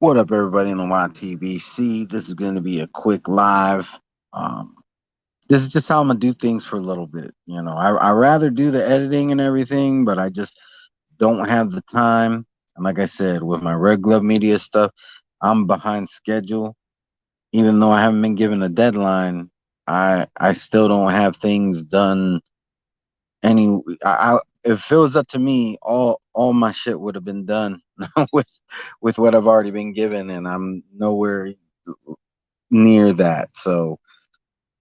What up, everybody in the YTBC? This is going to be a quick live. Um, this is just how I'm gonna do things for a little bit. I rather do the editing and everything, but I just don't have the time. And like I said, with my Red Glove Media stuff, I'm behind schedule. Even though I haven't been given a deadline, I still don't have things done. If it was up to me, all my shit would have been done with with what I've already been given, and I'm nowhere near that. So,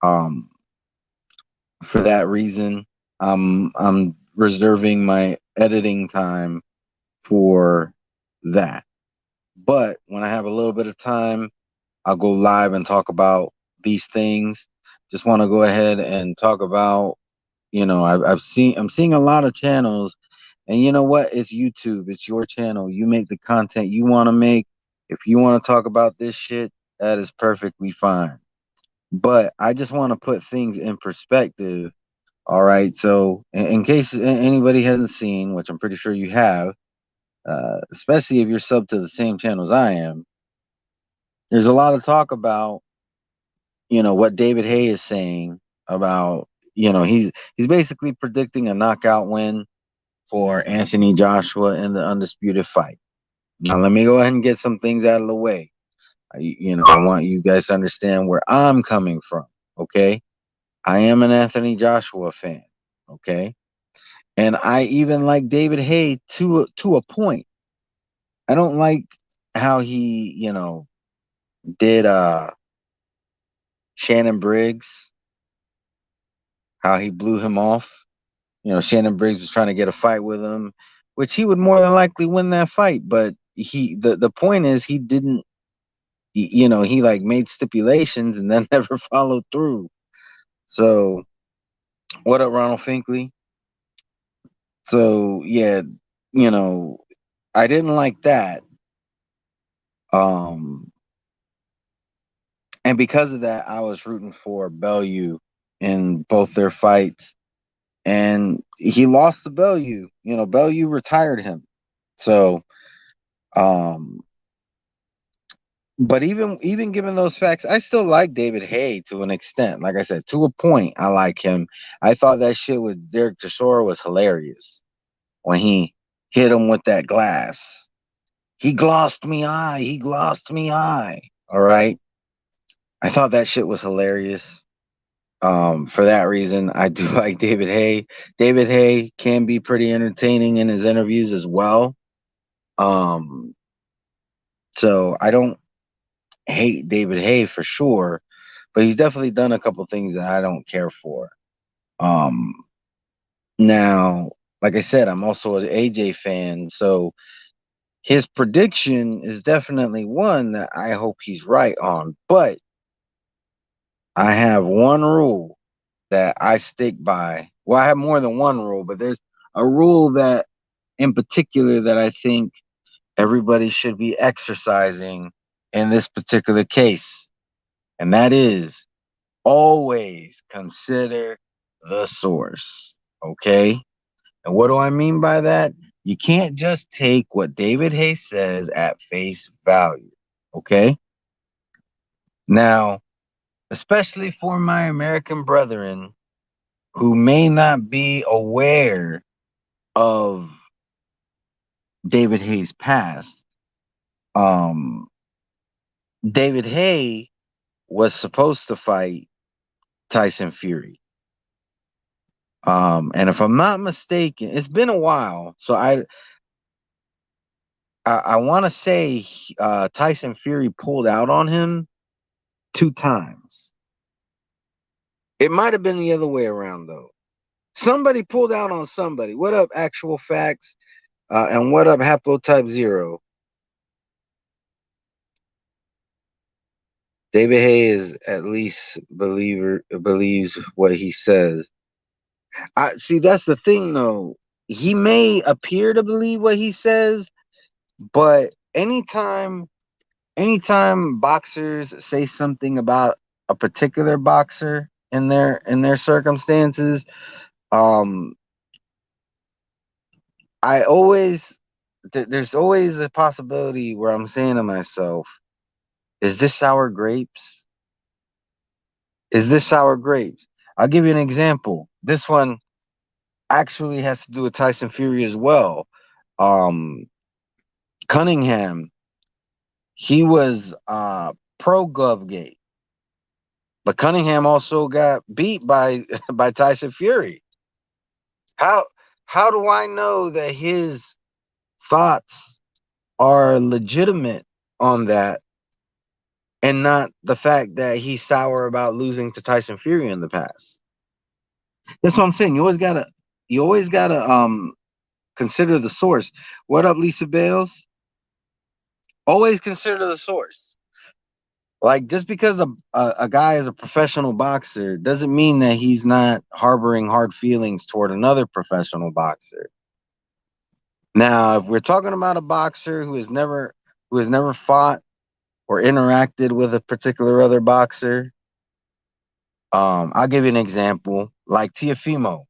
um, for that reason, I'm reserving my editing time for that. But when I have a little bit of time, I'll go live and talk about these things. Just want to go ahead and talk about, I'm seeing a lot of channels, and you know what? It's YouTube. It's your channel. You make the content you want to make. If you want to talk about this shit, that is perfectly fine. But I just want to put things in perspective. All right. So, in case anybody hasn't seen, which I'm pretty sure you have, especially if you're sub to the same channel as I am, there's a lot of talk about, what David Haye is saying about, he's basically predicting a knockout win for Anthony Joshua in the undisputed fight. Now, let me go ahead and get some things out of the way. I want you guys to understand where I'm coming from. Okay. I am an Anthony Joshua fan. Okay. And I even like David Haye to a point. I don't like how he, did Shannon Briggs, how he blew him off. Shannon Briggs was trying to get a fight with him, which he would more than likely win that fight. But the point is he didn't. He like made stipulations and then never followed through. So what up, Ronald Finkley? So yeah, you know, I didn't like that. Um, and because of that, I was rooting for Bellew in both their fights, and he lost to Bellew. Bellew retired him. So, um, but even given those facts, I still like David Haye to an extent. Like I said, to a point, I like him. I thought that shit with Derek Chisora was hilarious when he hit him with that glass. He glossed me eye. He glossed me eye. All right. I thought that shit was hilarious. For that reason, I do like David Haye. David Haye can be pretty entertaining in his interviews as well. Um, so I don't hate David Haye for sure, but he's definitely done a couple things that I don't care for. Um, Now, like I said, I'm also an AJ fan, so his prediction is definitely one that I hope he's right on. But I have one rule that I stick by. Well, I have more than one rule, but there's a rule that in particular that I think everybody should be exercising in this particular case. And that is always consider the source. Okay. And what do I mean by that? You can't just take what David Haye says at face value. Okay. Now, especially for my American brethren who may not be aware of David Haye's past, um, David Haye was supposed to fight Tyson Fury. And if I'm not mistaken, it's been a while, so I want to say Tyson Fury pulled out on him 2 times. It might have been the other way around though. Somebody pulled out on somebody. What up, actual facts? And what up, haplotype 0? David Haye is at least believes what he says. I see. That's the thing, though. He may appear to believe what he says, but anytime boxers say something about a particular boxer in their circumstances, um, I always there's always a possibility where I'm saying to myself, is this sour grapes? Is this sour grapes? I'll give you an example. This one actually has to do with Tyson Fury as well. Um, Cunningham, he was pro Govgate, but Cunningham also got beat by by Tyson Fury. How how do I know that his thoughts are legitimate on that and not the fact that he's sour about losing to Tyson Fury in the past? That's what I'm saying. You always gotta consider the source. What up, Lisa Bales? Always consider the source. Like just because a guy is a professional boxer doesn't mean that he's not harboring hard feelings toward another professional boxer. Now, if we're talking about a boxer who has never fought or interacted with a particular other boxer, I'll give you an example, like Tiafimo.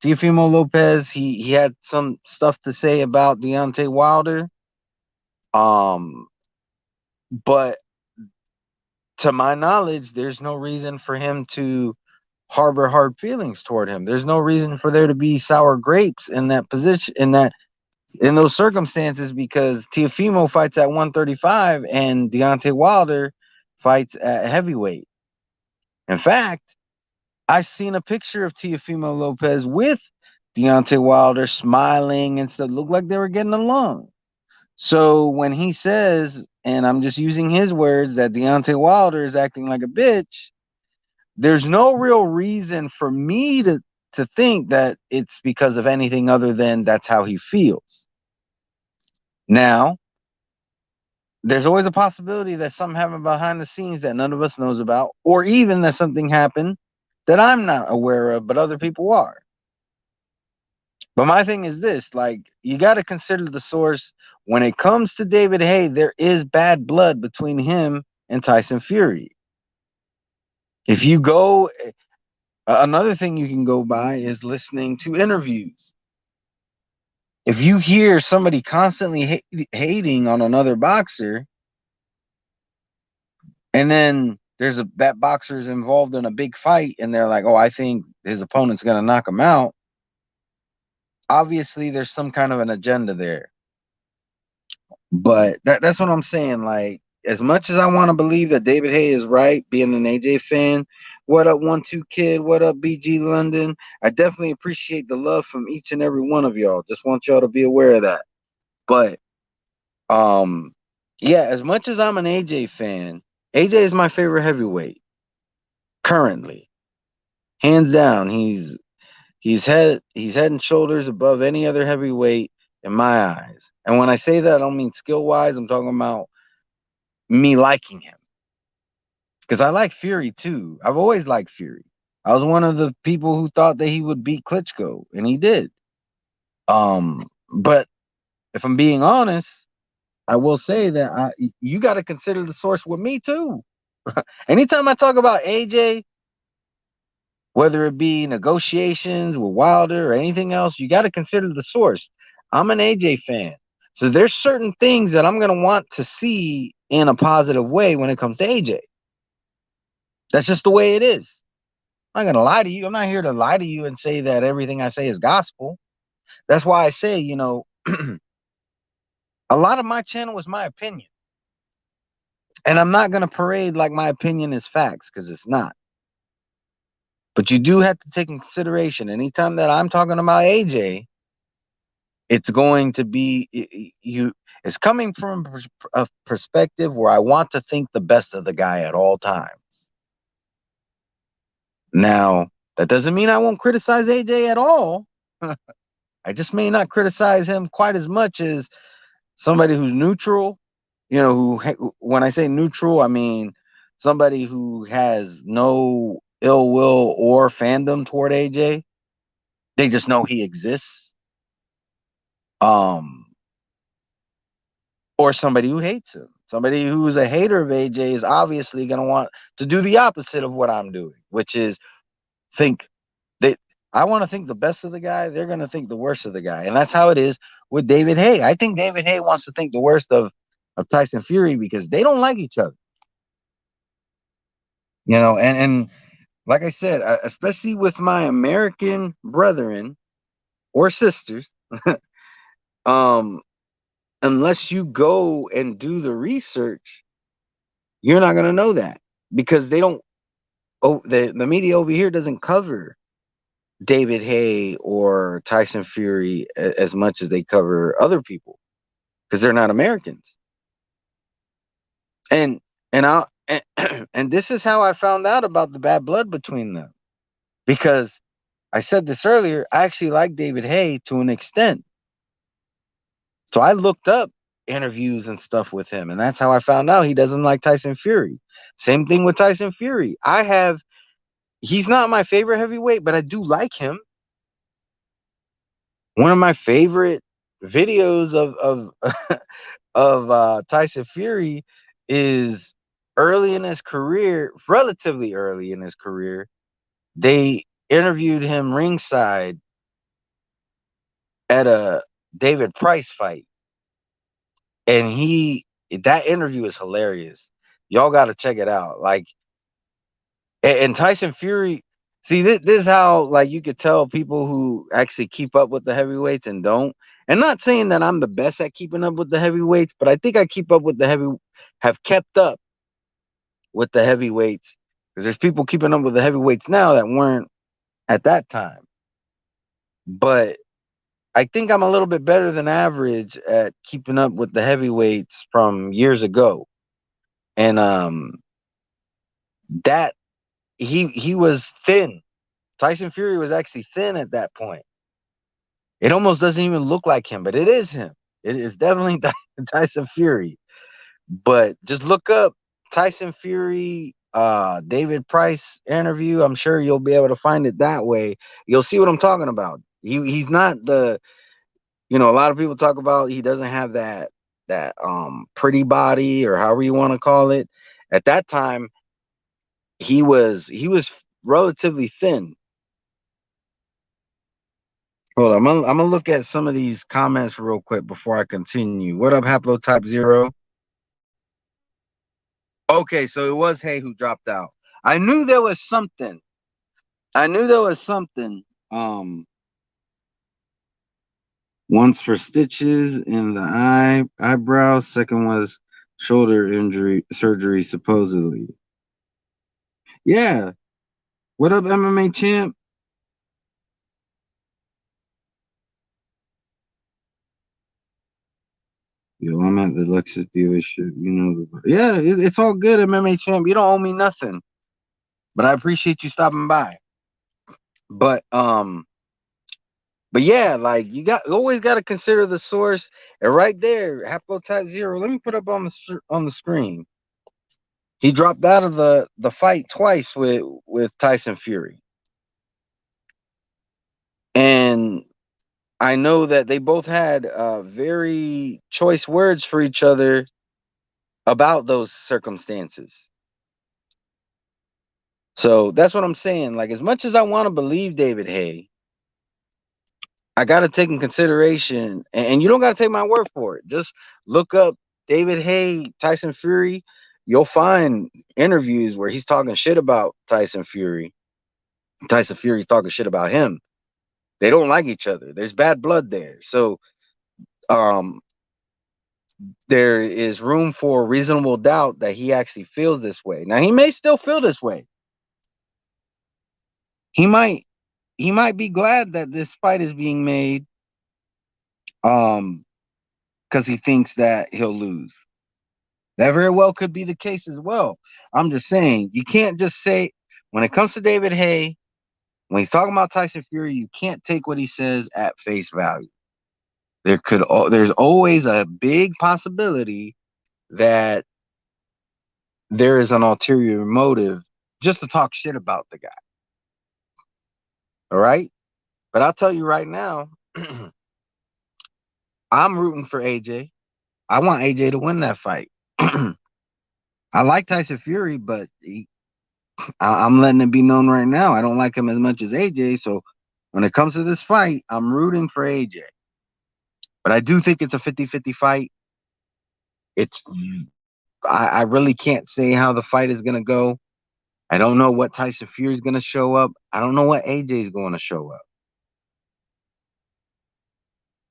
Tiafimo Lopez, he had some stuff to say about Deontay Wilder. Um, but to my knowledge, there's no reason for him to harbor hard feelings toward him. There's no reason for there to be sour grapes in that position, in those circumstances, because Tiafimo fights at 135 and Deontay Wilder fights at heavyweight. In fact, I seen a picture of Tiafimo Lopez with Deontay Wilder smiling and stuff. Looked like they were getting along. So when he says, and I'm just using his words, that Deontay Wilder is acting like a bitch, there's no real reason for me to think that it's because of anything other than that's how he feels. Now, there's always a possibility that something happened behind the scenes that none of us knows about, or even that something happened that I'm not aware of, but other people are. But my thing is this, like, you got to consider the source. When it comes to David Haye, there is bad blood between him and Tyson Fury. If you go, another thing you can go by is listening to interviews. If you hear somebody constantly hating on another boxer, and then that boxer is involved in a big fight, and they're like, "Oh, I think his opponent's gonna knock him out." Obviously, there's some kind of an agenda there. But that's what I'm saying. Like, as much as I want to believe that David Haye is right, being an AJ fan, what up, 1-2 Kid? What up, BG London? I definitely appreciate the love from each and every one of y'all. Just want y'all to be aware of that. But um, yeah, as much as I'm an AJ fan, AJ is my favorite heavyweight currently, hands down. He's head and shoulders above any other heavyweight in my eyes. And when I say that, I don't mean skill wise. I'm talking about me liking him, because I like Fury too. I've always liked Fury. I was one of the people who thought that he would beat Klitschko, and he did. But if I'm being honest, I will say that you got to consider the source with me too. Anytime I talk about AJ, whether it be negotiations with Wilder or anything else, you got to consider the source. I'm an AJ fan. So there's certain things that I'm going to want to see in a positive way when it comes to AJ. That's just the way it is. I'm not going to lie to you. I'm not here to lie to you and say that everything I say is gospel. That's why I say, a lot of my channel is my opinion. And I'm not going to parade like my opinion is facts, because it's not. But you do have to take in consideration, anytime that I'm talking about AJ, it's going to be it's coming from a perspective where I want to think the best of the guy at all times. Now, that doesn't mean I won't criticize AJ at all. I just may not criticize him quite as much as somebody who's neutral. Who, when I say neutral, I mean somebody who has no ill will or fandom toward AJ. They just know he exists. Um, or somebody who hates him. Somebody who's a hater of AJ is obviously going to want to do the opposite of what I'm doing, which is think that I want to think the best of the guy. They're going to think the worst of the guy. And that's how it is with David Haye. I think David Haye wants to think the worst of Tyson Fury because they don't like each other. And like I said, especially with my American brethren or sisters, um, unless you go and do the research, you're not going to know that because they don't. Oh, the media over here doesn't cover David Haye or Tyson Fury as much as they cover other people because they're not Americans. And and I and, and this is how I found out about the bad blood between them because I said this earlier. I actually like David Haye to an extent, so I looked up interviews and stuff with him, and that's how I found out he doesn't like Tyson Fury. Same thing with Tyson Fury. He's not my favorite heavyweight, but I do like him. One of my favorite videos of of Tyson Fury is early in his career, relatively early in his career. They interviewed him ringside at a David Price fight, and that interview is hilarious. Y'all got to check it out. Like, and Tyson Fury. See, this is how like you could tell people who actually keep up with the heavyweights and don't. And not saying that I'm the best at keeping up with the heavyweights, but I think I keep up with have kept up with the heavyweights because there's people keeping up with the heavyweights now that weren't at that time. But I think I'm a little bit better than average at keeping up with the heavyweights from years ago. And that he was thin. Tyson Fury was actually thin at that point. It almost doesn't even look like him, but it is him. It is definitely Tyson Fury. But just look up Tyson Fury, David Price interview. I'm sure you'll be able to find it that way. You'll see what I'm talking about. He's not a lot of people talk about he doesn't have that pretty body or however you want to call it. At that time, he was relatively thin. Hold on, I'm gonna look at some of these comments real quick before I continue. What up, Haplotype Zero? Okay, so it was Hay who dropped out. I knew there was something. I knew there was something. Once for stitches in the eyebrow. Second was shoulder injury surgery, supposedly. Yeah. What up, MMA champ? Yo, I'm at the Lexus dealership. Yeah, it's all good, MMA champ. You don't owe me nothing, but I appreciate you stopping by. But yeah, like you always got to consider the source. And right there, Haplotype Zero. Let me put up on the screen. He dropped out of the fight twice with Tyson Fury, and I know that they both had very choice words for each other about those circumstances. So that's what I'm saying. Like, as much as I want to believe David Haye, I got to take in consideration, and you don't got to take my word for it. Just look up David Haye, Tyson Fury. You'll find interviews where he's talking shit about Tyson Fury. Tyson Fury's talking shit about him. They don't like each other. There's bad blood there. So, um, there is room for reasonable doubt that he actually feels this way. Now, he may still feel this way. He might be glad that this fight is being made, because he thinks that he'll lose. That very well could be the case as well. I'm just saying, you can't just say, when it comes to David Haye, when he's talking about Tyson Fury, you can't take what he says at face value. There's always a big possibility that there is an ulterior motive just to talk shit about the guy. All right? But I'll tell you right now, I'm rooting for AJ. I want AJ to win that fight. I like Tyson Fury, but I'm letting it be known right now. I don't like him as much as AJ. So when it comes to this fight, I'm rooting for AJ. But I do think it's a 50-50 fight. It's I really can't say how the fight is gonna go. I don't know what Tyson Fury is gonna show up. I don't know what AJ is going to show up.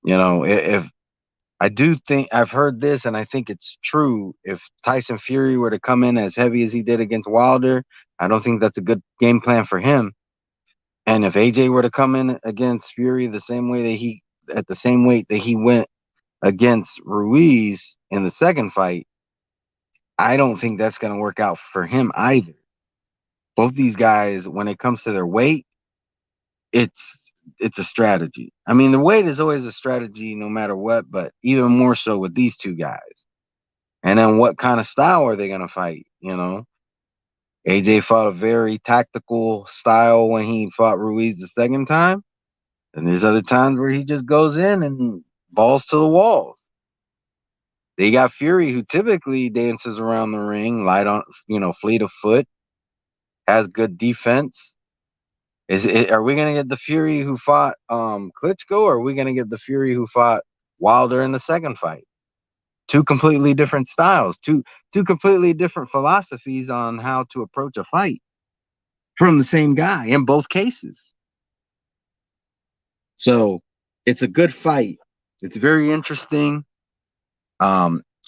If I do think I've heard this, and I think it's true. If Tyson Fury were to come in as heavy as he did against Wilder, I don't think that's a good game plan for him. And if AJ were to come in against Fury the same way that he at the same weight that he went against Ruiz in the second fight, I don't think that's going to work out for him either. Both these guys, when it comes to their weight, it's a strategy. I mean, the weight is always a strategy no matter what, but even more so with these two guys. And then what kind of style are they going to fight? AJ fought a very tactical style when he fought Ruiz the second time. And there's other times where he just goes in and balls to the walls. They got Fury, who typically dances around the ring, light on, fleet of foot, has good defense. Are we gonna get the Fury who fought Klitschko, or are we gonna get the Fury who fought Wilder in the second fight? Two completely different styles, two completely different philosophies on how to approach a fight from the same guy in both cases. So it's a good fight. It's very interesting.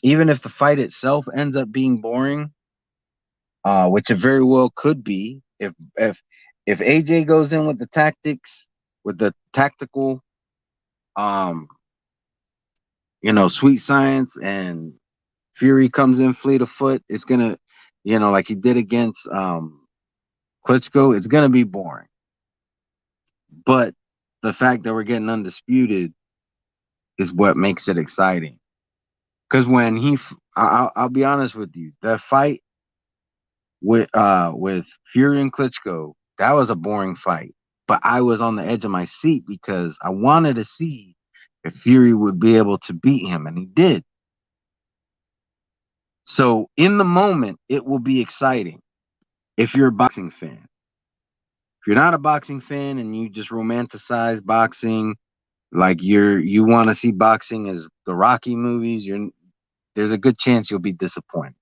Even if the fight itself ends up being boring, which it very well could be, if AJ goes in with the tactics, with the tactical, um, sweet science, and Fury comes in fleet of foot, it's gonna, like he did against Klitschko, it's gonna be boring. But the fact that we're getting undisputed is what makes it exciting. Because when I'll be honest with you, that fight with Fury and Klitschko, that was a boring fight. But I was on the edge of my seat because I wanted to see if Fury would be able to beat him, and he did. So in the moment, it will be exciting if you're a boxing fan. If you're not a boxing fan and you just romanticize boxing, like you want to see boxing as the Rocky movies, there's a good chance you'll be disappointed.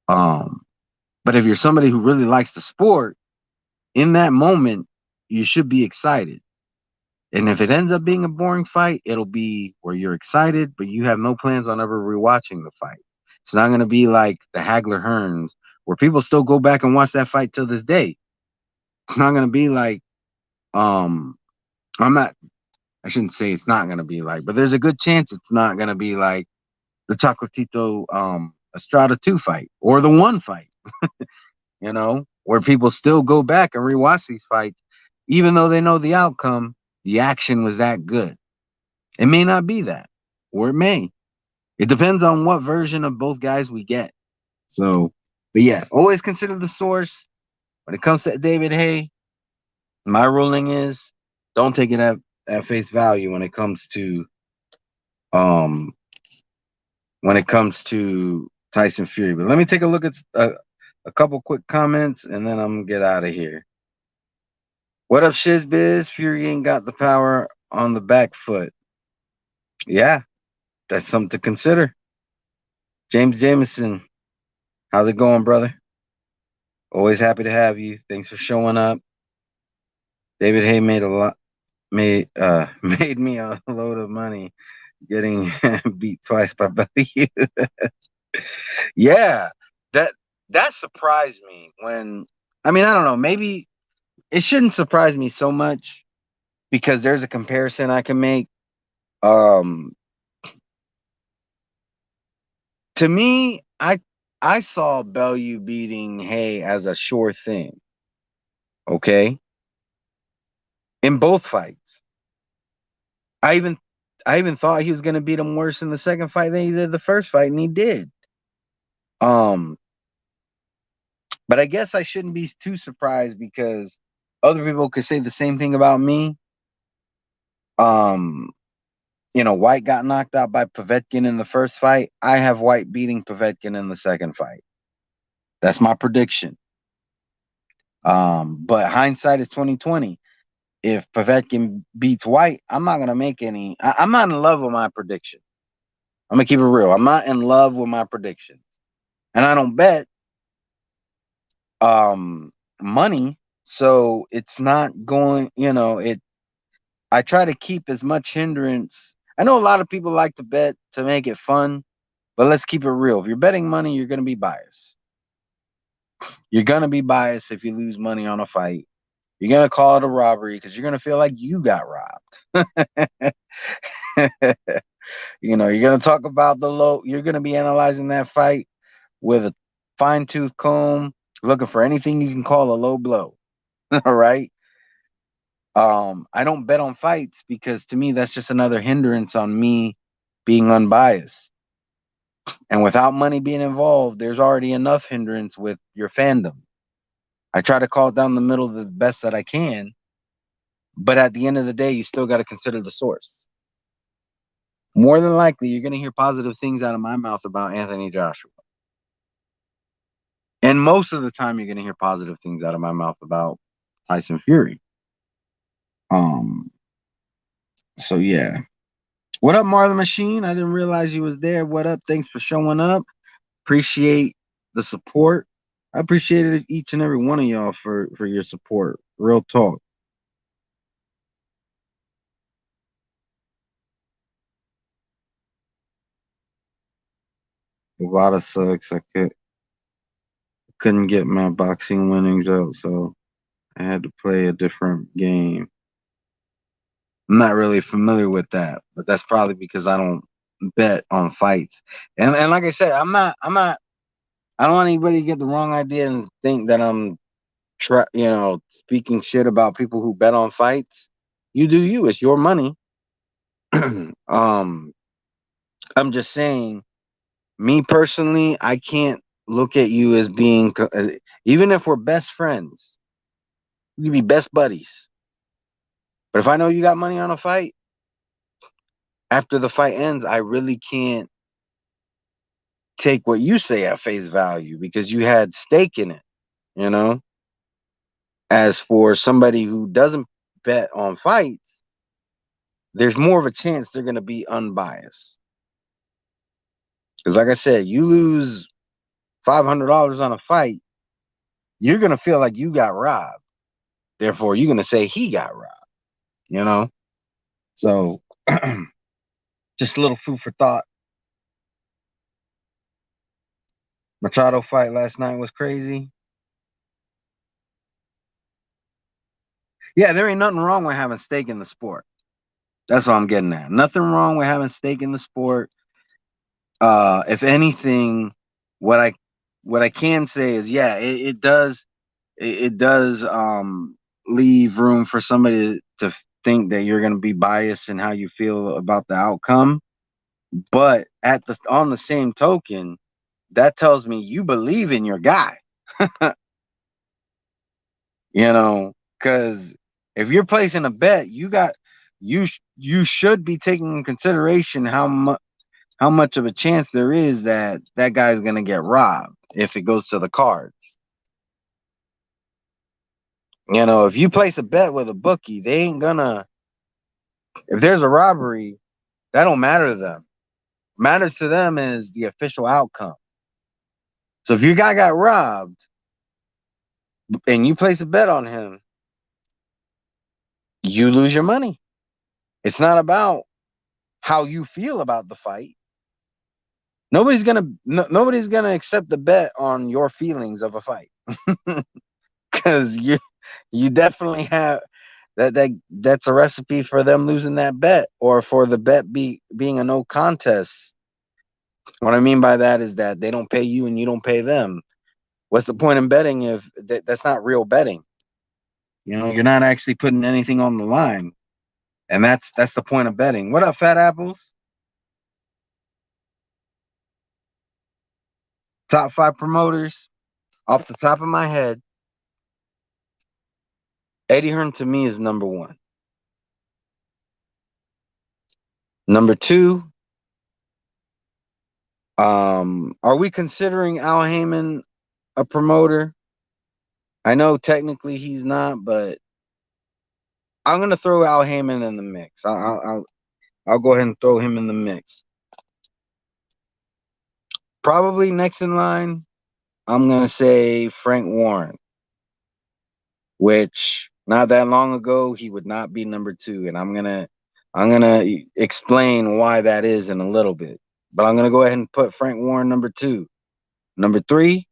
But if you're somebody who really likes the sport, in that moment, you should be excited. And if it ends up being a boring fight, it'll be where you're excited, but you have no plans on ever rewatching the fight. It's not going to be like the Hagler Hearns, where people still go back and watch that fight till this day. It's not going to be like, um, I shouldn't say it's not going to be like, but there's a good chance it's not going to be like the Chocolatito Estrada 2 fight or the 1 fight, where people still go back and rewatch these fights, even though they know the outcome. The action was that good. It may not be that, or it may. It depends on what version of both guys we get. So, but yeah, always consider the source. When it comes to David Haye, my ruling is don't take it at face value um when it comes to Tyson Fury. But let me take a look at a couple quick comments, and then I'm gonna get out of here. What up, Shizbiz? Fury ain't got the power on the back foot. Yeah, that's something to consider. James Jameson, how's it going, brother? Always happy to have you. Thanks for showing up. David Haye made me a load of money getting beat twice by Bellew. Yeah, that that surprised me when I don't know, maybe it shouldn't surprise me so much because there's a comparison I can make. Um to me, I saw Bellew beating Haye as a sure thing. Okay? In both fights. I even thought he was gonna beat him worse in the second fight than he did the first fight, and he did. Um But I guess I shouldn't be too surprised because other people could say the same thing about me. Um, White got knocked out by Povetkin in the first fight. I have White beating Povetkin in the second fight. That's my prediction. But hindsight is 2020. if Povetkin beats White, I'm not gonna make any. I'm not in love with my prediction. I'm gonna keep it real. I'm not in love with my prediction, and I don't bet money, so it's not going. It. I try to keep as much hindrance. I know a lot of people like to bet to make it fun, but let's keep it real. If you're betting money, you're gonna be biased. You're gonna be biased if you lose money on a fight. You're gonna call it a robbery because you're gonna feel like you got robbed. You're gonna talk about the low. You're gonna be analyzing that fight with a fine tooth comb, looking for anything you can call a low blow. All right. I don't bet on fights because to me that's just another hindrance on me being unbiased. And without money being involved, there's already enough hindrance with your fandom. I try to call it down the middle the best that I can, but at the end of the day, you still got to consider the source. More than likely, you're going to hear positive things out of my mouth about Anthony Joshua. And most of the time, you're going to hear positive things out of my mouth about Tyson Fury. Um. So yeah. What up, Marlon Machine? I didn't realize you was there. What up? Thanks for showing up. Appreciate the support. I appreciated each and every one of y'all for your support. Real talk. Nevada sucks. Couldn't get my boxing winnings out, so I had to play a different game. I'm not really familiar with that, but that's probably because I don't bet on fights. And like I said, I don't want anybody to get the wrong idea and think that I'm speaking shit about people who bet on fights. You do you. It's your money. um I'm just saying, me personally, I can't look at you as being even if we're best friends, we can be best buddies. But if I know you got money on a fight, after the fight ends, I really can't take what you say at face value because you had stake in it, you know? As for somebody who doesn't bet on fights, there's more of a chance they're going to be unbiased. Because, like I said, you lose $500 on a fight, you're going to feel like you got robbed. Therefore, you're going to say he got robbed, you know? So, just a little food for thought. Machado fight last night was crazy. Yeah, there ain't nothing wrong with having stake in the sport. That's all I'm getting at. Nothing wrong with having stake in the sport. If anything, what I what I can say is, yeah, it does leave room for somebody to think that you're going to be biased in how you feel about the outcome. But on the same token, that tells me you believe in your guy. Because if you're placing a bet, you should be taking in consideration how much of a chance there is that that guy's gonna get robbed if it goes to the cards. If you place a bet with a bookie, they ain't gonna. If there's a robbery, that don't matter to them. Matters to them is the official outcome. So if your guy got robbed and you place a bet on him, you lose your money. It's not about how you feel about the fight. Nobody's gonna accept the bet on your feelings of a fight. Because you definitely have that's a recipe for them losing that bet or for the bet being a no contest. What I mean by that is that they don't pay you and you don't pay them. What's the point in betting if that's not real betting? You're not actually putting anything on the line, and that's the point of betting. What up, Fat Apples? Top 5 promoters off the top of my head. Eddie Hearn to me is number one. Number two, are we considering Al Heyman a promoter? I know technically he's not, but I'm gonna throw Al Heyman in the mix. I'll go ahead and throw him in the mix. Probably next in line, I'm gonna say Frank Warren, which not that long ago he would not be number two, and I'm gonna explain why that is in a little bit. But I'm gonna go ahead and put Frank Warren number two. Number three,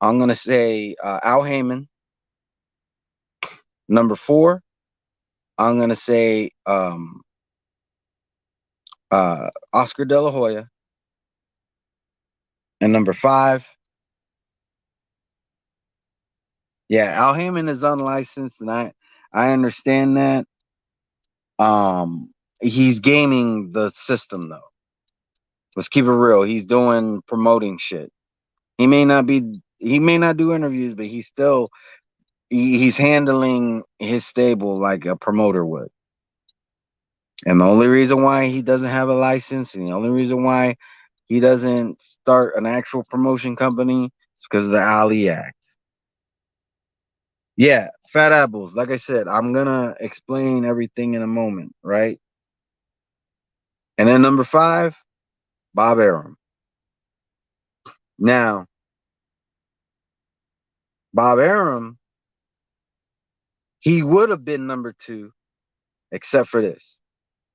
I'm gonna say Al Heyman. Number four, I'm gonna say Oscar De La Hoya, and number five, yeah, Al Heyman is unlicensed, and I understand that. He's gaming the system though. Let's keep it real. He's doing promoting shit. He may not do interviews, but he's handling his stable like a promoter would. And the only reason why he doesn't have a license, and the only reason why he doesn't start an actual promotion company is because of the Ali Act. Yeah, Fat Apples. Like I said, I'm gonna explain everything in a moment, right? And then number five, Bob Arum. Now, Bob Arum, he would have been number two, except for this.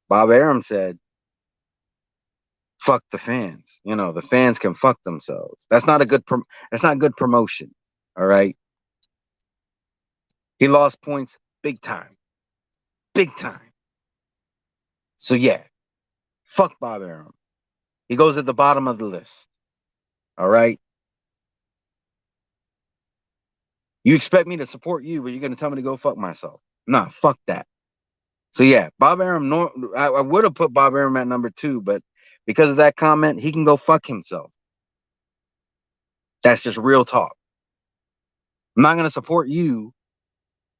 Bob Arum said, "Fuck the fans. You know, the fans can fuck themselves. That's not good promotion. All right." He lost points big time, big time. So yeah, fuck Bob Arum. He goes at the bottom of the list. All right. You expect me to support you, but you're gonna tell me to go fuck myself. Nah, fuck that. So yeah, Bob Arum. No, I would have put Bob Arum at number two, but because of that comment, he can go fuck himself. That's just real talk. I'm not gonna support you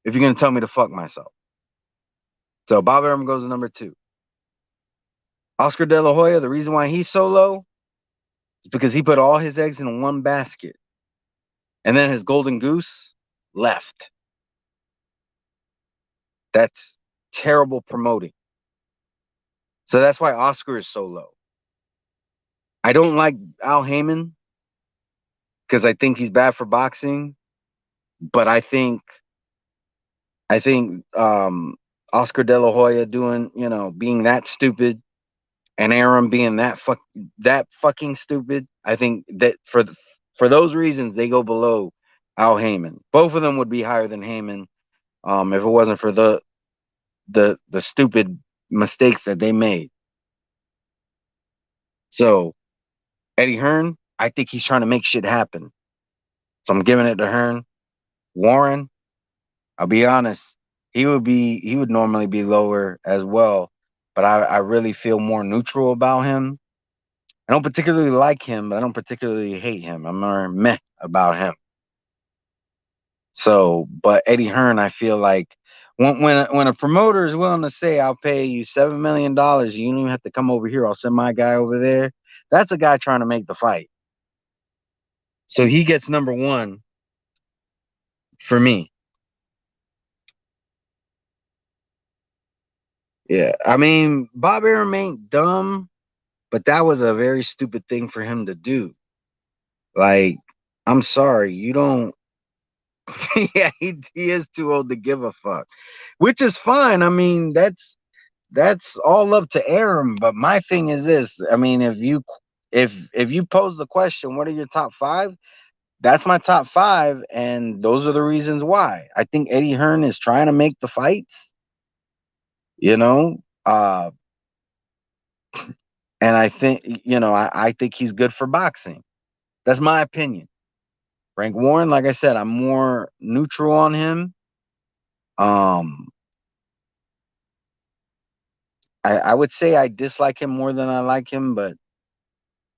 if you're gonna tell me to fuck myself. So Bob Arum goes to number two. Oscar De La Hoya. The reason why he's so low is because he put all his eggs in one basket, and then his golden goose left. That's terrible promoting. So that's why Oscar is so low. I don't like Al Heyman because I think he's bad for boxing, but I think Oscar De La Hoya doing, being that stupid, and Arum being that fucking stupid. I think that for those reasons they go below Al Heyman. Both of them would be higher than Heyman if it wasn't for the stupid mistakes that they made. So Eddie Hearn, I think he's trying to make shit happen. So I'm giving it to Hearn. Warren, I'll be honest, he would normally be lower as well, but I really feel more neutral about him. I don't particularly like him, but I don't particularly hate him. I'm more meh about him. So, but Eddie Hearn, I feel like when a promoter is willing to say, "I'll pay you $7 million, you don't even have to come over here. I'll send my guy over there." That's a guy trying to make the fight. So he gets number one for me. Yeah, I mean, Bob Arum ain't dumb, but that was a very stupid thing for him to do. Like, I'm sorry, you don't. Yeah, he is too old to give a fuck, which is fine. I mean, that's all up to Arum. But my thing is this: I mean, if you pose the question, what are your top five? That's my top five, and those are the reasons why. I think Eddie Hearn is trying to make the fights, you know, uh, and I think I think he's good for boxing. That's my opinion. Frank Warren, like I said, I'm more neutral on him. Um, I would say I dislike him more than I like him, but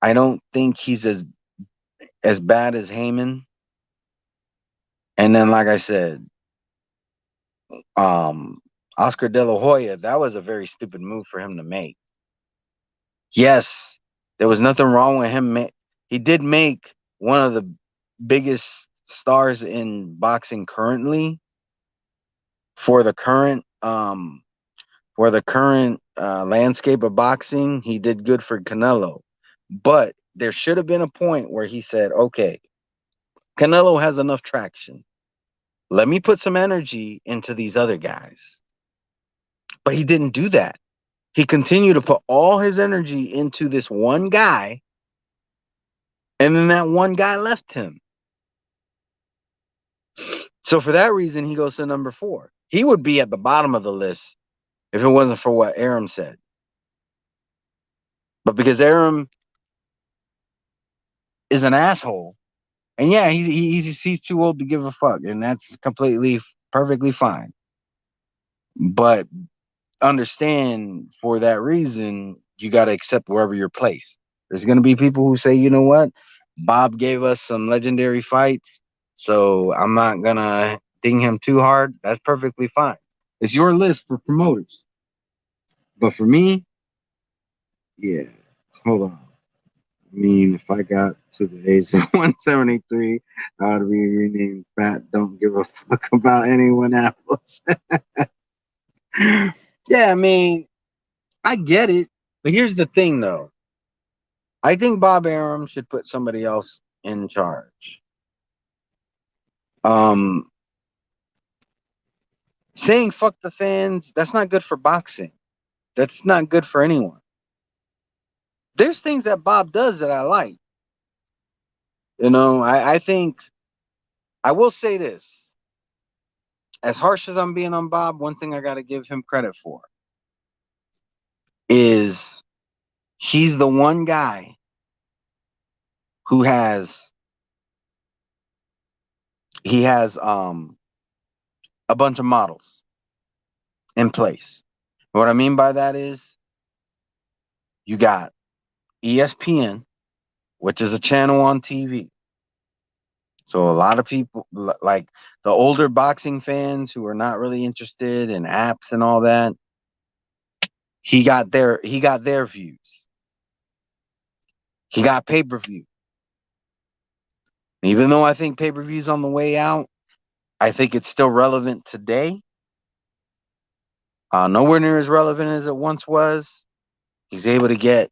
I don't think he's as bad as Heyman. And then, like I said, um, Oscar De La Hoya, that was a very stupid move for him to make. Yes, there was nothing wrong with him. He did make one of the biggest stars in boxing currently for the current um for the current landscape of boxing, he did good for Canelo. But there should have been a point where he said, okay, Canelo has enough traction. Let me put some energy into these other guys. But he didn't do that. He continued to put all his energy into this one guy, and then that one guy left him. So for that reason, he goes to number 4. He would be at the bottom of the list if it wasn't for what Arum said. But because Arum is an asshole, and yeah, he's too old to give a fuck, and that's completely perfectly fine. But understand, for that reason, you got to accept wherever you're placed. There's going to be people who say, you know what, Bob gave us some legendary fights, so I'm not going to ding him too hard. That's perfectly fine. It's your list for promoters. But for me, yeah, hold on. I mean, if I got to the age of 173, I would be renamed Fat Don't Give a Fuck About Anyone Apples. Yeah, I mean, I get it. But here's the thing, though. I think Bob Arum should put somebody else in charge. Um, Saying fuck the fans, that's not good for boxing. That's not good for anyone. There's things that Bob does that I like. I think I will say this. As harsh as I'm being on Bob, one thing I got to give him credit for is he's the one guy who has a bunch of models in place. What I mean by that is you got ESPN, which is a channel on TV. So a lot of people, like the older boxing fans who are not really interested in apps and all that, he got their views. He got pay-per-view. Even though I think pay-per-view's on the way out, I think it's still relevant today. Nowhere near as relevant as it once was. He's able to get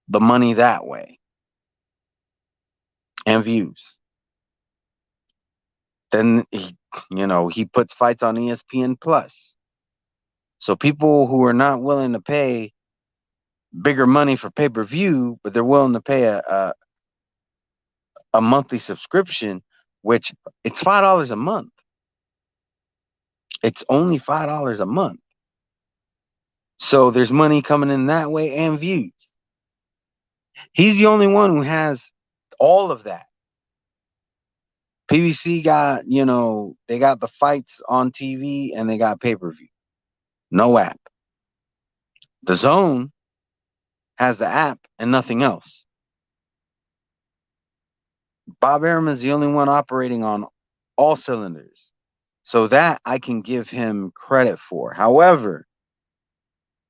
the money that way and views. Then he puts fights on ESPN Plus. So people who are not willing to pay bigger money for pay-per-view, but they're willing to pay a monthly subscription, which it's $5 a month. It's only $5 a month. So there's money coming in that way and views. He's the only one who has all of that. PBC got, they got the fights on TV and they got pay-per-view. No app. The Zone has the app and nothing else. Bob Arum is the only one operating on all cylinders. So that I can give him credit for. However,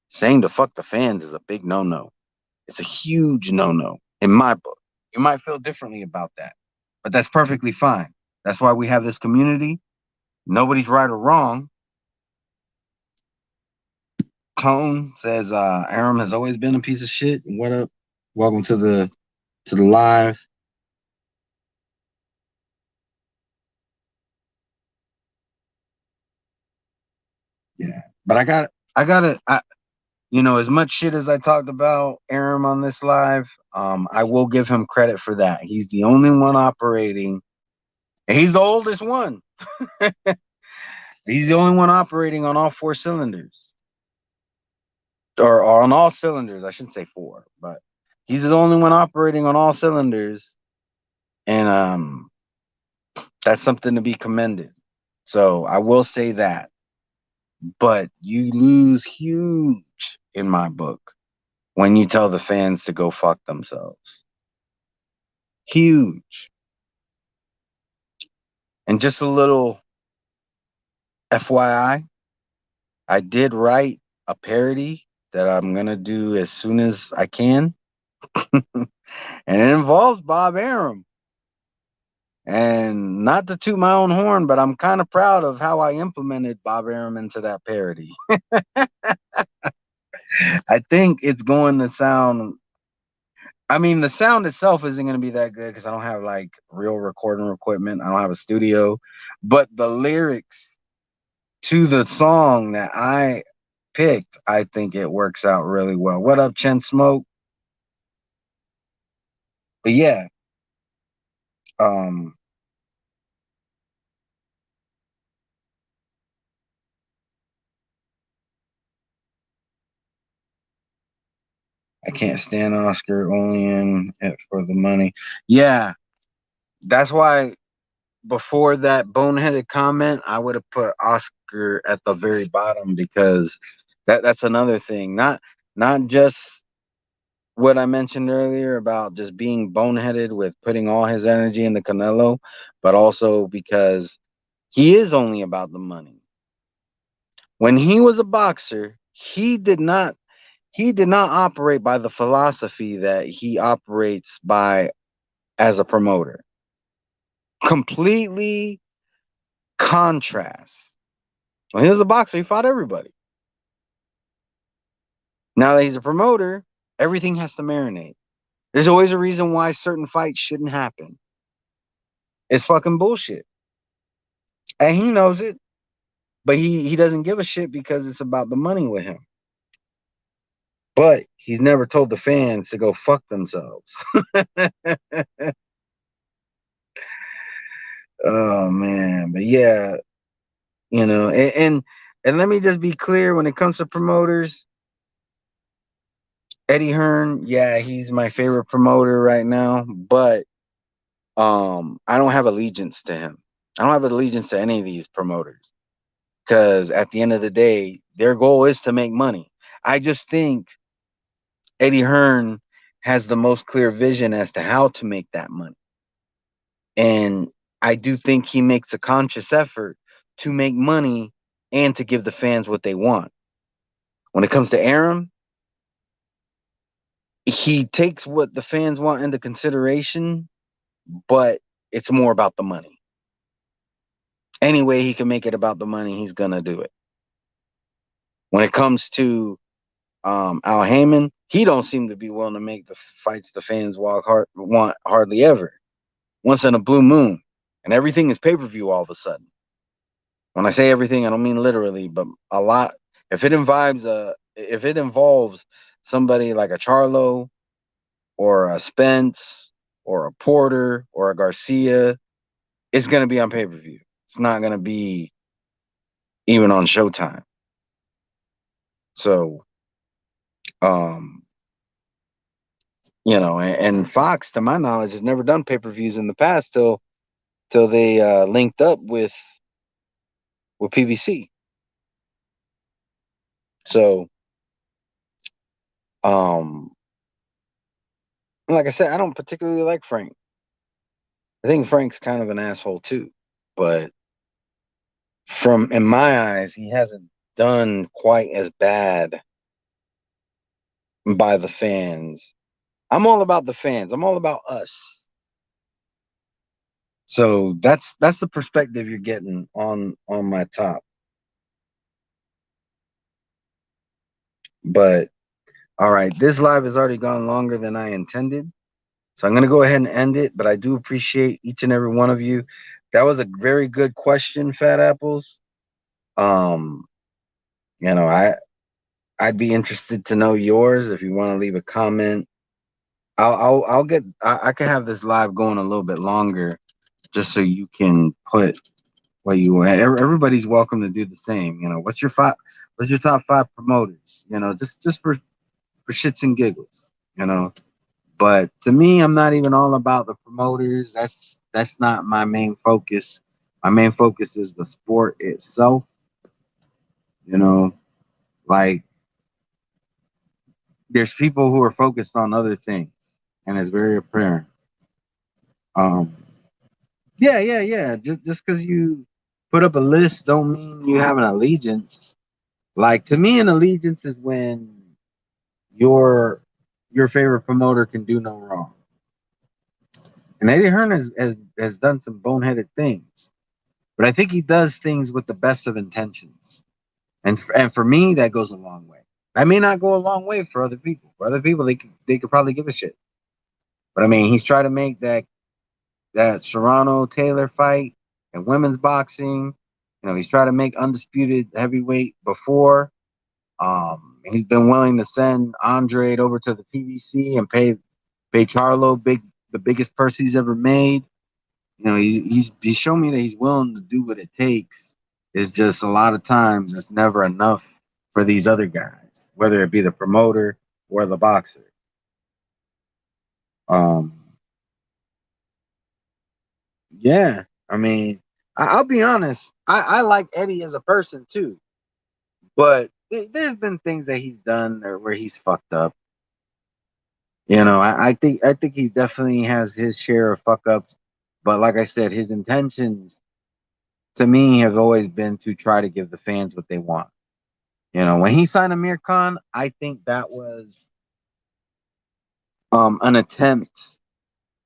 saying to fuck the fans is a big no-no. It's a huge no-no in my book. You might feel differently about that, but that's perfectly fine. That's why we have this community. Nobody's right or wrong. Tone says Arum has always been a piece of shit. What up? Welcome to the live. Yeah, but as much shit as I talked about Arum on this live, I will give him credit for that. He's the only one operating. He's the oldest one. He's the only one operating on all 4 cylinders. Or on all cylinders. I shouldn't say 4, but he's the only one operating on all cylinders. And that's something to be commended. So I will say that. But you lose huge in my book when you tell the fans to go fuck themselves. Huge. And just a little FYI, I did write a parody that I'm going to do as soon as I can. And it involves Bob Arum. And not to toot my own horn, but I'm kind of proud of how I implemented Bob Arum into that parody. I think it's going to sound, I mean, the sound itself isn't going to be that good because I don't have like real recording equipment. I don't have a studio, but the lyrics to the song that I picked, I think it works out really well. What up, Chen Smoke? But yeah, um, I can't stand Oscar, only in it for the money. Yeah, that's why before that boneheaded comment, I would have put Oscar at the very bottom because that's another thing. Not just what I mentioned earlier about just being boneheaded with putting all his energy into Canelo, but also because he is only about the money. When he was a boxer, he did not operate by the philosophy that he operates by as a promoter. Completely contrast. When he was a boxer, he fought everybody. Now that he's a promoter, everything has to marinate. There's always a reason why certain fights shouldn't happen. It's fucking bullshit. And he knows it, but he doesn't give a shit because it's about the money with him. But he's never told the fans to go fuck themselves. Oh man, but yeah, and let me just be clear when it comes to promoters, Eddie Hearn, yeah, he's my favorite promoter right now, but I don't have allegiance to him. I don't have allegiance to any of these promoters because at the end of the day, their goal is to make money. I just think Eddie Hearn has the most clear vision as to how to make that money. And I do think he makes a conscious effort to make money and to give the fans what they want. When it comes to Aram, he takes what the fans want into consideration, but it's more about the money. Any way he can make it about the money, he's gonna do it. When it comes to Al Heyman, he don't seem to be willing to make the fights the fans want hardly ever. Once in a blue moon, and everything is pay per view all of a sudden. When I say everything, I don't mean literally, but a lot. If it involves somebody like a Charlo or a Spence or a Porter or a Garcia, it's gonna be on pay per view. It's not gonna be even on Showtime. So, um, and Fox, to my knowledge, has never done pay per views in the past till they linked up with PBC. So, um, like I said, I don't particularly like Frank. I think Frank's kind of an asshole too, but from in my eyes, he hasn't done quite as bad by the fans. I'm all about the fans. I'm all about us. So that's the perspective you're getting on my top. But all right, this live has already gone longer than I intended. So I'm going to go ahead and end it, but I do appreciate each and every one of you. That was a very good question, Fat Apples. Um, I'd be interested to know yours if you want to leave a comment. I'll get I can have this live going a little bit longer just so you can put what you want. Everybody's welcome to do the same. What's your top five promoters? Just for shits and giggles. But to me, I'm not even all about the promoters. That's not my main focus. My main focus is the sport itself. You know, like there's people who are focused on other things, and it's very apparent. Um, yeah, yeah, yeah. Just because you put up a list, don't mean you have an allegiance. Like to me, an allegiance is when your your favorite promoter can do no wrong. And Eddie Hearn has done some boneheaded things, but I think he does things with the best of intentions. And for me, that goes a long way. I may not go a long way for other people. For other people, they could probably give a shit. But I mean, he's trying to make that Serrano Taylor fight and women's boxing. You know, he's tried to make undisputed heavyweight before. He's been willing to send Andre over to the PBC and pay Charlo the biggest purse he's ever made. You know, he's shown me that he's willing to do what it takes. It's just a lot of times it's never enough for these other guys, whether it be the promoter or the boxer. Um, yeah, I mean, I'll be honest. I like Eddie as a person too, but there's been things that he's done where he's fucked up. You know, I think he's definitely has his share of fuck ups, but like I said, his intentions to me have always been to try to give the fans what they want. You know, when he signed Amir Khan, I think that was an attempt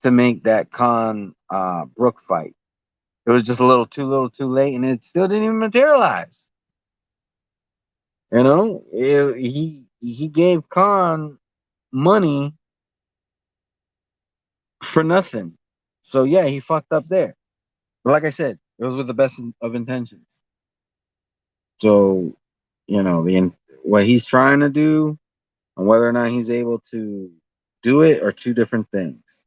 to make that Khan Brook fight. It was just a little too late, and it still didn't even materialize. You know, he gave Khan money for nothing. So yeah, he fucked up there. But like I said, it was with the best of intentions. So, you know, what he's trying to do and whether or not he's able to do it are two different things.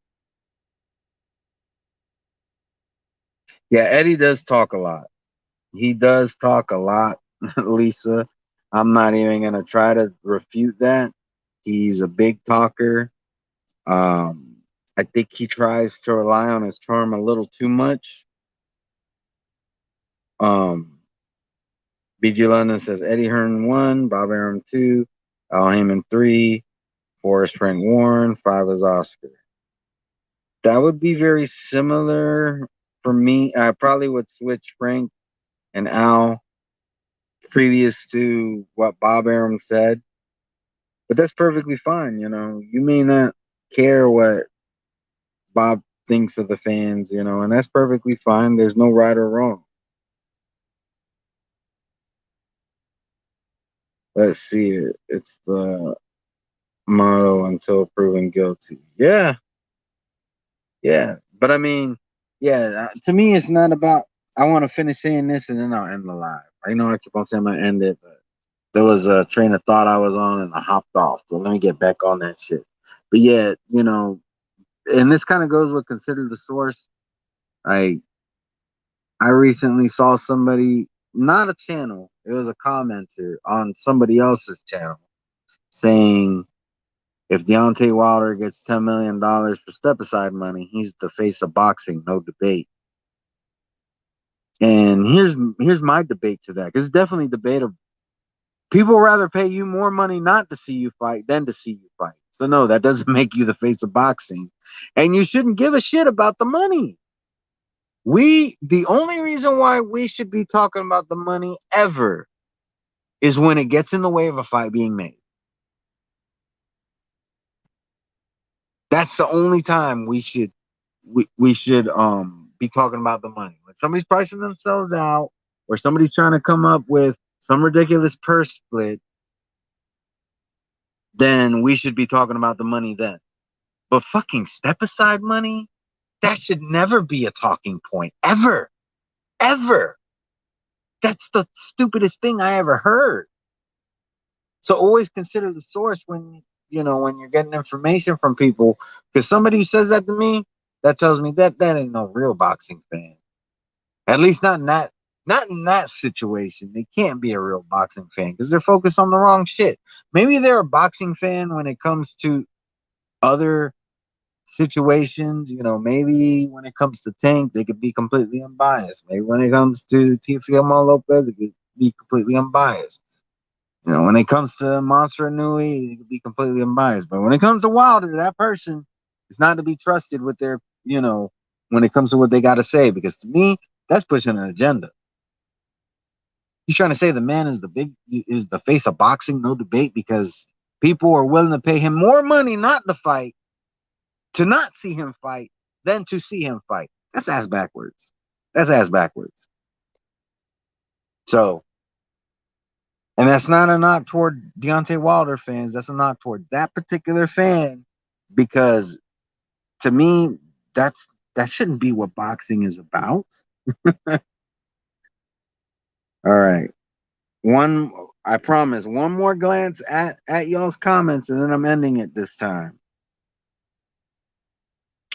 Yeah, Eddie does talk a lot. He does talk a lot, Lisa. I'm not even gonna try to refute that. He's a big talker. I think he tries to rely on his charm a little too much. Um, BG London says Eddie Hearn 1, Bob Arum 2, Al Heyman 3, 4 is Frank Warren, 5 is Oscar. That would be very similar for me. I probably would switch Frank and Al previous to what Bob Arum said, but that's perfectly fine. You know, you may not care what Bob thinks of the fans, you know, and that's perfectly fine. There's no right or wrong. Let's see it. It's the motto until proven guilty. Yeah, yeah. But I mean, yeah, to me, it's not about, I want to finish saying this and then I'll end the live. I know I keep on saying I'm going to end it, but there was a train of thought I was on and I hopped off. So let me get back on that shit. But yeah, you know, and this kind of goes with consider the source. I I recently saw somebody, not a channel, it was a commenter on somebody else's channel saying if Deontay Wilder gets $10 million for step aside money, he's the face of boxing, no debate. And here's my debate to that, because it's definitely debatable. People rather pay you more money not to see you fight than to see you fight. So no, that doesn't make you the face of boxing. And you shouldn't give a shit about the money. The only reason why we should be talking about the money ever is when it gets in the way of a fight being made. That's the only time we should be talking about the money. When somebody's pricing themselves out or somebody's trying to come up with some ridiculous purse split, then we should be talking about the money then. But fucking step aside money, that should never be a talking point. Ever. Ever. That's the stupidest thing I ever heard. So always consider the source when you're getting information from people. Because somebody who says that to me, that tells me that ain't no real boxing fan. At least not in that situation. They can't be a real boxing fan because they're focused on the wrong shit. Maybe they're a boxing fan when it comes to other situations. Maybe when it comes to Tank, they could be completely unbiased. Maybe when it comes to Teofimo Lopez, it could be completely unbiased. When it comes to Monster Nui, it could be completely unbiased. But when it comes to Wilder, that person is not to be trusted with their, when it comes to what they got to say. Because to me, that's pushing an agenda. He's trying to say the man is the face of boxing, no debate, because people are willing to pay him more money not to fight, to not see him fight, than to see him fight. That's ass backwards. That's ass backwards. So, and that's not a knock toward Deontay Wilder fans. That's a knock toward that particular fan because to me, that shouldn't be what boxing is about. All right. One, I promise, one more glance at y'all's comments, and then I'm ending it this time.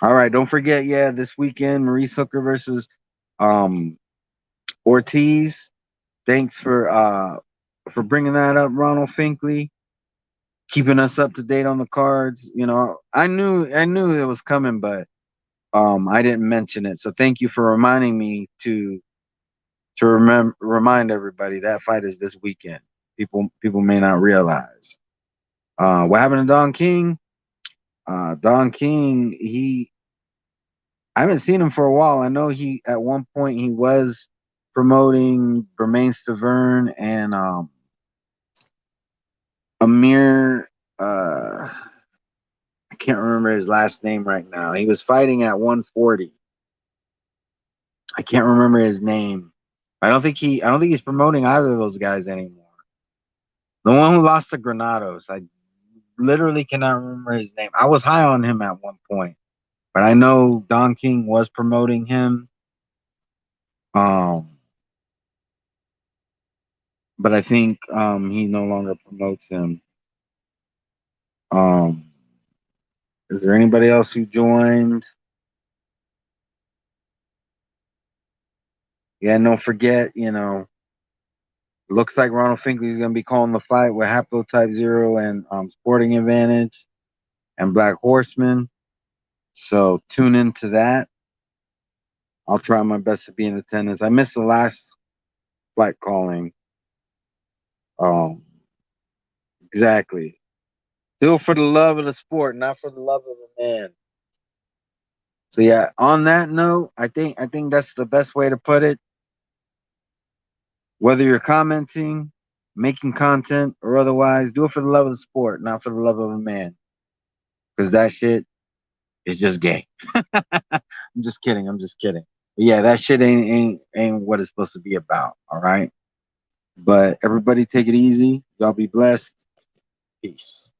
All right, don't forget, yeah, this weekend, Maurice Hooker versus um Ortiz. Thanks for bringing that up, Ronald Finkley, keeping us up to date on the cards. You know, I knew it was coming, but I didn't mention it. So thank you for reminding me to remind everybody that fight is this weekend. People may not realize. What happened to Don King? Don King, I haven't seen him for a while. I know he at one point he was promoting Bermain Stavern and Amir. I can't remember his last name right now. He was fighting at 140. I can't remember his name. I don't think he's promoting either of those guys anymore. The one who lost to Granados, I literally cannot remember his name. I was high on him at one point, but I know Don King was promoting him. Um, but I think he no longer promotes him. Um, is there anybody else who joined? Yeah, and don't forget, looks like Ronald Finkley's going to be calling the fight with Haplotype Zero and Sporting Advantage and Black Horseman. So tune into that. I'll try my best to be in attendance. I missed the last fight calling. Um, exactly. Do it for the love of the sport, not for the love of the man. So yeah, on that note, I think that's the best way to put it. Whether you're commenting, making content, or otherwise, do it for the love of the sport, not for the love of a man. Because that shit is just gay. I'm just kidding. I'm just kidding. But yeah, that shit ain't what it's supposed to be about. All right. But everybody take it easy. Y'all be blessed. Peace.